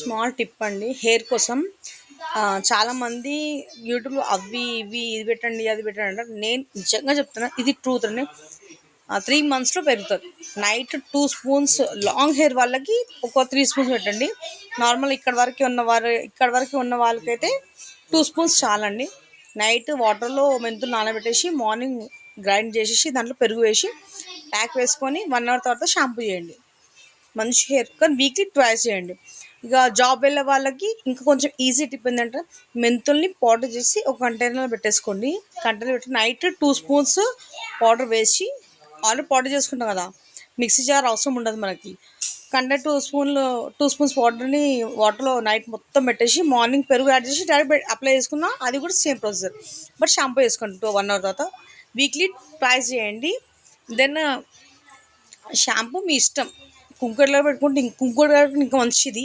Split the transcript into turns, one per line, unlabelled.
Small tip అండి hair కోసం. చాలామంది యూట్యూబ్లో అవి ఇవి ఇది పెట్టండి అది పెట్టండి అంటారు. నేను నిజంగా చెప్తున్నా, ఇది ట్రూత్ అండి. 3 మంత్స్లో పెరుగుతుంది. నైట్ 2 స్పూన్స్ లాంగ్ హెయిర్ వాళ్ళకి ఒక 3 స్పూన్స్ పెట్టండి. నార్మల్ ఇక్కడ వరకు ఉన్న వాళ్ళకైతే 2 స్పూన్స్ చాలండి. నైట్ వాటర్లో మెంతులు నానబెట్టేసి మార్నింగ్ గ్రైండ్ చేసేసి దాంట్లో పెరుగు వేసి ప్యాక్ వేసుకొని 1 అవర్ తర్వాత షాంపూ చేయండి. మంచి హెయిర్ కానీ వీక్లీ ట్వైస్ చేయండి. ఇక జాబ్ వెళ్ళే వాళ్ళకి ఇంకా కొంచెం ఈజీ టిప్ ఏంటంటే మెంతుల్ని పౌడర్ చేసి ఒక కంటైనర్లో పెట్టేసుకోండి. కంటైనర్ పెట్టి నైట్ 2 స్పూన్స్ పౌడర్ వేసి ఆల్రెడీ పౌడర్ చేసుకుంటాం కదా, మిక్సీ జార్ అవసరం ఉండదు మనకి. కంటైనర్ 2 స్పూన్స్ పౌడర్ని వాటర్లో నైట్ మొత్తం పెట్టేసి మార్నింగ్ పెరుగు యాడ్ చేసి డైరెక్ట్ అప్లై చేసుకున్నా అది కూడా సేమ్ ప్రొసీజర్. బట్ షాంపూ వేసుకోండి 1 అవర్ తర్వాత. వీక్లీ ట్వైస్ చేయండి. దెన్ షాంపూ మీ ఇష్టం. కుంకుడులో పెట్టుకుంటే ఇంకా మంచిది.